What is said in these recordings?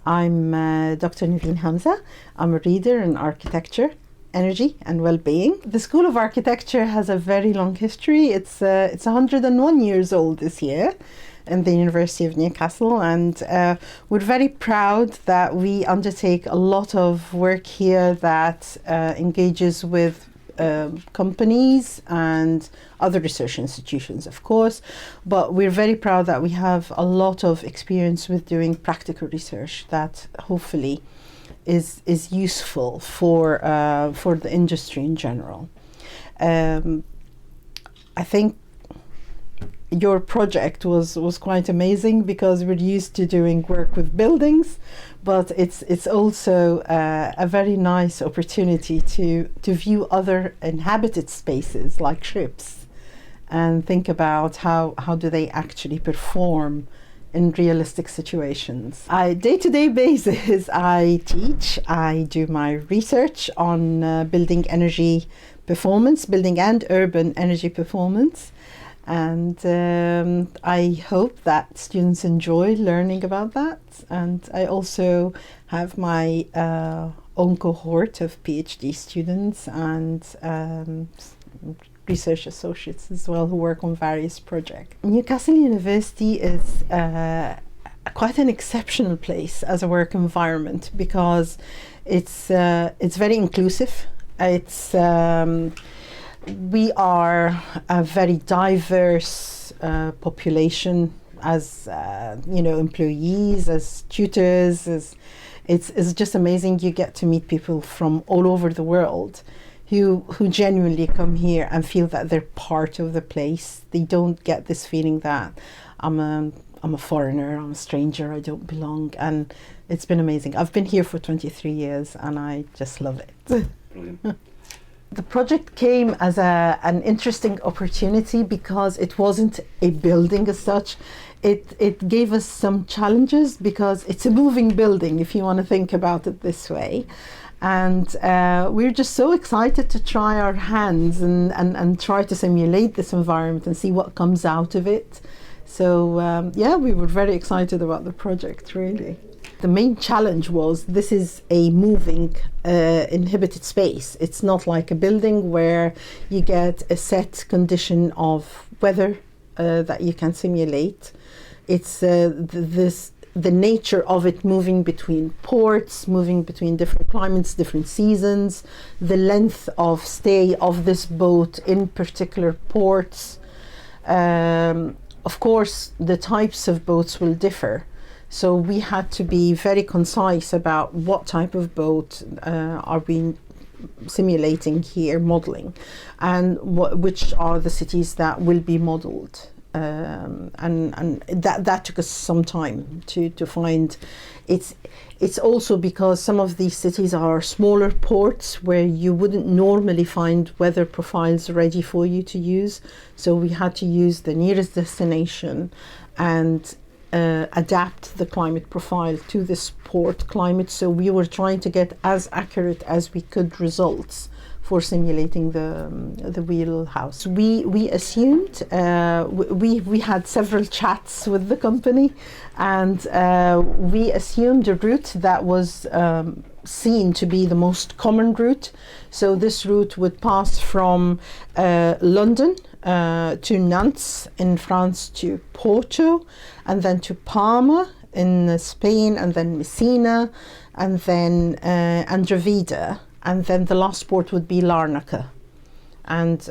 I'm Dr Neveen Hamza. I'm a reader in architecture, energy and well-being. The School of Architecture has a very long history. It's 101 years old this year in the University of Newcastle, and we're very proud that we undertake a lot of work here that engages with companies and other research institutions, of course, but we're very proud that we have a lot of experience with doing practical research that hopefully is useful for the industry in general. I think your project was quite amazing because we're used to doing work with buildings, but it's also a very nice opportunity to view other inhabited spaces like ships and think about how do they actually perform in realistic situations. Day-to-day basis, I teach, I do my research on building energy performance, building and urban energy performance. And I hope that students enjoy learning about that. And I also have my own cohort of PhD students and research associates as well who work on various projects. Newcastle University is quite an exceptional place as a work environment because it's very inclusive. We are a very diverse population as employees, as tutors. It's just amazing. You get to meet people from all over the world who genuinely come here and feel that they're part of the place. They don't get this feeling that I'm a foreigner, I'm a stranger, I don't belong. And it's been amazing. I've been here for 23 years and I just love it. Brilliant. The project came as an interesting opportunity because it wasn't a building as such. It gave us some challenges because it's a moving building, if you want to think about it this way. And we're just so excited to try our hands and try to simulate this environment and see what comes out of it. So we were very excited about the project, really. The main challenge was this is a moving inhabited space. It's not like a building where you get a set condition of weather that you can simulate. It's the nature of it moving between ports, moving between different climates, different seasons, the length of stay of this boat in particular ports. Of course, the types of boats will differ. So we had to be very concise about what type of boat are we simulating here, modeling, and which are the cities that will be modeled. And that took us some time to find. It's also because some of these cities are smaller ports where you wouldn't normally find weather profiles ready for you to use. So we had to use the nearest destination and adapt the climate profile to this port climate. So we were trying to get as accurate as we could results for simulating the Wheelhouse. We assumed, we had several chats with the company, and we assumed a route that was seen to be the most common route. So this route would pass from London to Nantes in France, to Porto, and then to Palma in Spain, and then Messina, and then Andravida, and then the last port would be Larnaca. And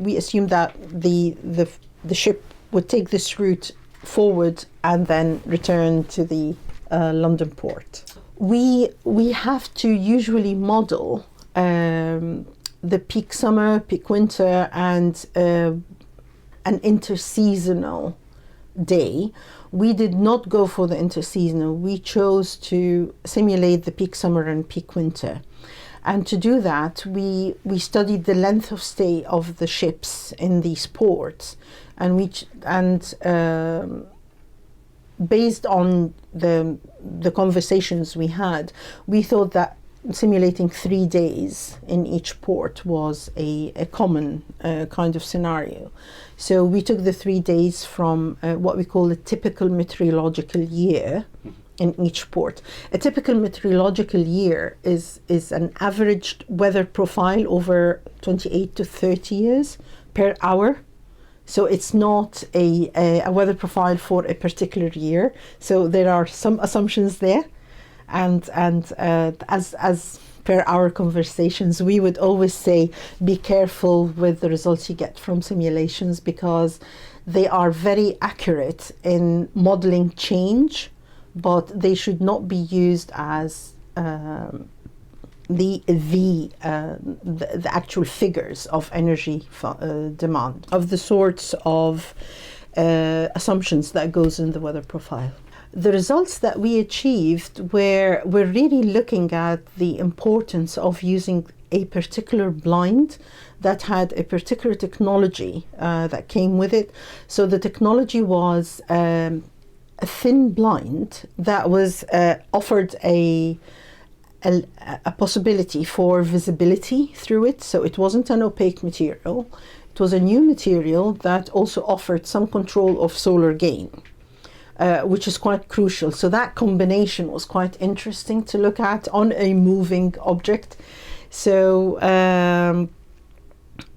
we assumed that the ship would take this route forward and then return to the London port. We have to usually model the peak summer, peak winter, and an interseasonal day. We did not go for the interseasonal. We chose to simulate the peak summer and peak winter. And to do that, we studied the length of stay of the ships in these ports, and based on the conversations we had, we thought that simulating 3 days in each port was a common kind of scenario. So we took the 3 days from what we call a typical meteorological year, in each port. A typical meteorological year is an averaged weather profile over 28 to 30 years per hour. So it's not a weather profile for a particular year. So there are some assumptions there. And as per our conversations, we would always say, be careful with the results you get from simulations, because they are very accurate in modeling change, but they should not be used as the actual figures of energy demand, of the sorts of assumptions that goes in the weather profile. The results that we achieved we're really looking at the importance of using a particular blind that had a particular technology that came with it. So the technology was a thin blind that was offered a possibility for visibility through it. So it wasn't an opaque material. It was a new material that also offered some control of solar gain. Which is quite crucial. So that combination was quite interesting to look at on a moving object. So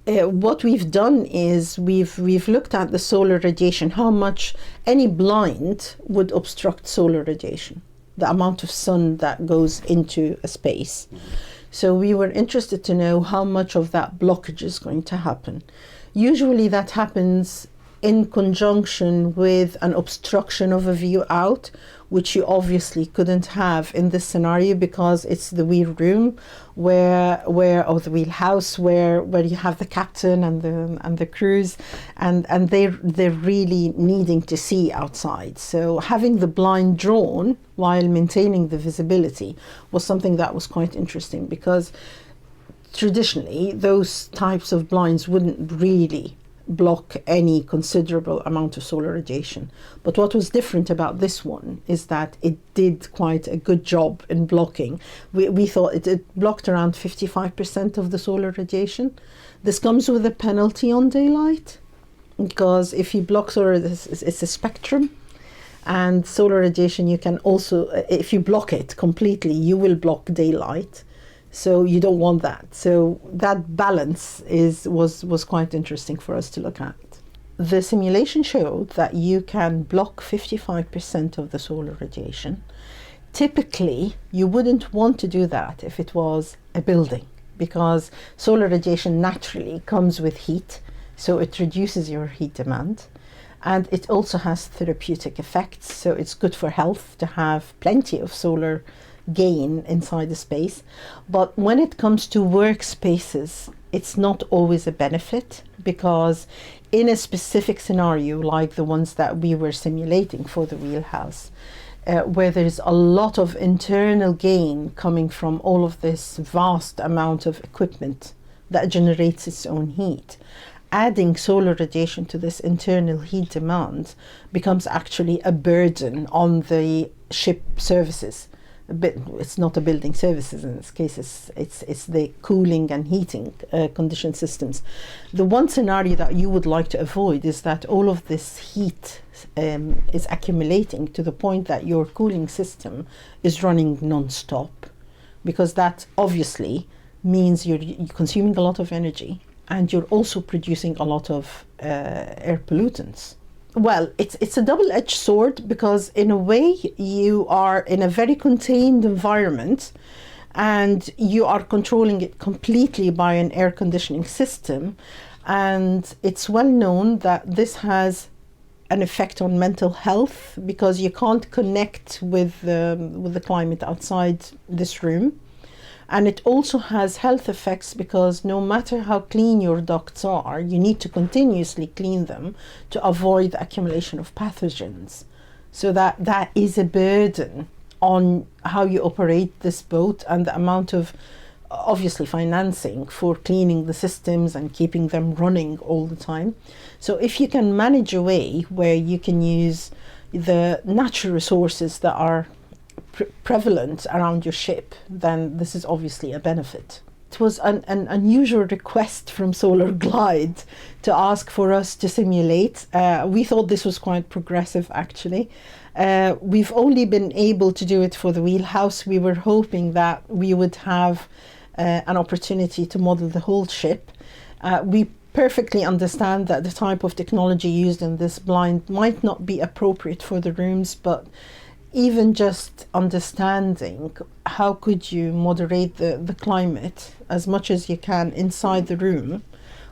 what we've done is we've looked at the solar radiation, how much any blind would obstruct solar radiation, the amount of sun that goes into a space. So we were interested to know how much of that blockage is going to happen. Usually that happens in conjunction with an obstruction of a view out, which you obviously couldn't have in this scenario, because it's the wheel room or the wheelhouse where you have the captain and the crews, and they're really needing to see outside. So having the blind drawn while maintaining the visibility was something that was quite interesting, because traditionally those types of blinds wouldn't really block any considerable amount of solar radiation. But what was different about this one is that it did quite a good job in blocking. We thought it blocked around 55% of the solar radiation. This comes with a penalty on daylight, because if you block solar, it's a spectrum, and solar radiation, you can also, if you block it completely, you will block daylight. So you don't want that. So that balance was quite interesting for us to look at. The simulation showed that you can block 55% of the solar radiation. Typically, you wouldn't want to do that if it was a building, because solar radiation naturally comes with heat, so it reduces your heat demand. And it also has therapeutic effects, so it's good for health to have plenty of solar gain inside the space. But when it comes to workspaces, it's not always a benefit, because in a specific scenario like the ones that we were simulating for the wheelhouse, where there's a lot of internal gain coming from all of this vast amount of equipment that generates its own heat, adding solar radiation to this internal heat demand becomes actually a burden on the ship services. It's not a building services in this case, it's the cooling and heating condition systems. The one scenario that you would like to avoid is that all of this heat is accumulating to the point that your cooling system is running non-stop, because that obviously means you're consuming a lot of energy, and you're also producing a lot of air pollutants. Well, it's a double-edged sword, because in a way you are in a very contained environment and you are controlling it completely by an air conditioning system, and it's well known that this has an effect on mental health, because you can't connect with the climate outside this room. And it also has health effects, because no matter how clean your ducts are, you need to continuously clean them to avoid the accumulation of pathogens. So that is a burden on how you operate this boat, and the amount of, obviously, financing for cleaning the systems and keeping them running all the time. So if you can manage a way where you can use the natural resources that are prevalent around your ship, then this is obviously a benefit. it was an unusual request from Solarglide to ask for us to simulate. We thought this was quite progressive, actually. We've only been able to do it for the Wheelhouse. We were hoping that we would have an opportunity to model the whole ship. We perfectly understand that the type of technology used in this blind might not be appropriate for the rooms, but even just understanding how could you moderate the climate as much as you can inside the room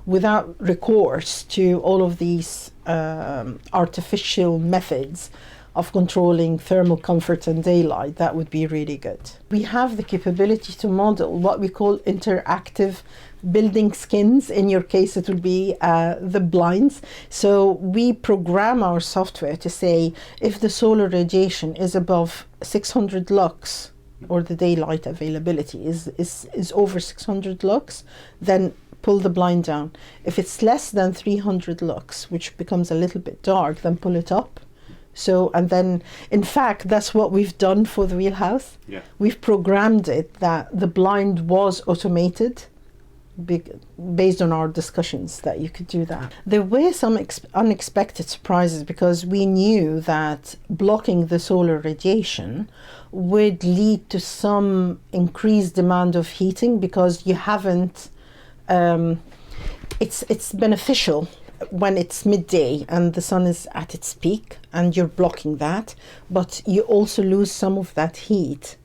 without recourse to all of these artificial methods of controlling thermal comfort and daylight, that would be really good. We have the capability to model what we call interactive building skins. In your case, it will be the blinds. So we program our software to say if the solar radiation is above 600 lux, or the daylight availability is over 600 lux, then pull the blind down. If it's less than 300 lux, which becomes a little bit dark, then pull it up. So, and then, in fact, that's what we've done for the Wheelhouse. Yeah. We've programmed it that the blind was automated based on our discussions that you could do that. There were some unexpected surprises because we knew that blocking the solar radiation would lead to some increased demand of heating because you haven't, it's beneficial when it's midday and the sun is at its peak and you're blocking that, but you also lose some of that heat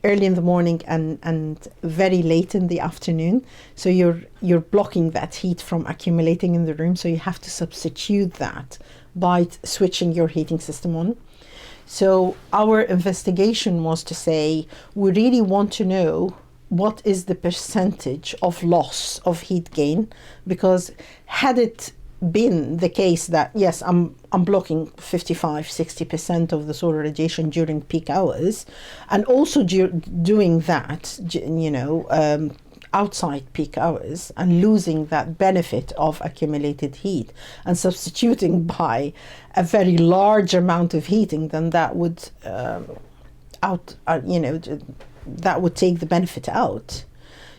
early in the morning and very late in the afternoon. So you're blocking that heat from accumulating in the room. So you have to substitute that by switching your heating system on. So our investigation was to say, we really want to know what is the percentage of loss of heat gain, because had it been the case that yes, I'm blocking 55-60% of the solar radiation during peak hours, and also doing that, outside peak hours, and losing that benefit of accumulated heat and substituting by a very large amount of heating, then that would that would take the benefit out.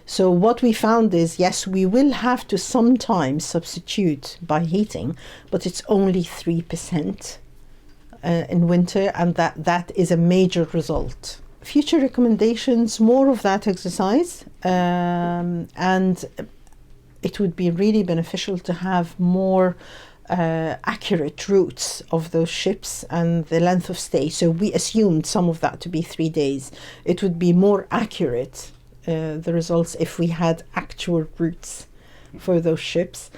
So what we found is, yes, we will have to sometimes substitute by heating, but it's only 3% in winter, and that is a major result. Future recommendations, more of that exercise, and it would be really beneficial to have more accurate routes of those ships and the length of stay. So we assumed some of that to be 3 days. It would be more accurate, the results, if we had actual routes for those ships.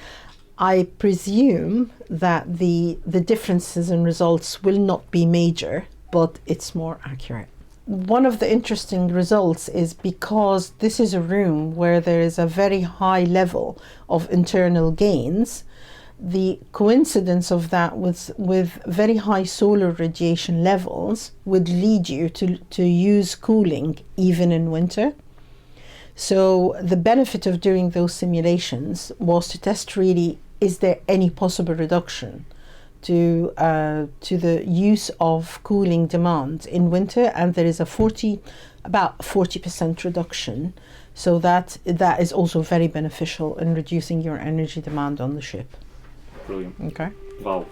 I presume that the differences in results will not be major, but it's more accurate. One of the interesting results is because this is a room where there is a very high level of internal gains, the coincidence of that with very high solar radiation levels would lead you to use cooling even in winter. So the benefit of doing those simulations was to test really, is there any possible reduction to the use of cooling demand in winter? And there is about 40% reduction. So that is also very beneficial in reducing your energy demand on the ship. Brilliant. Okay. Wow.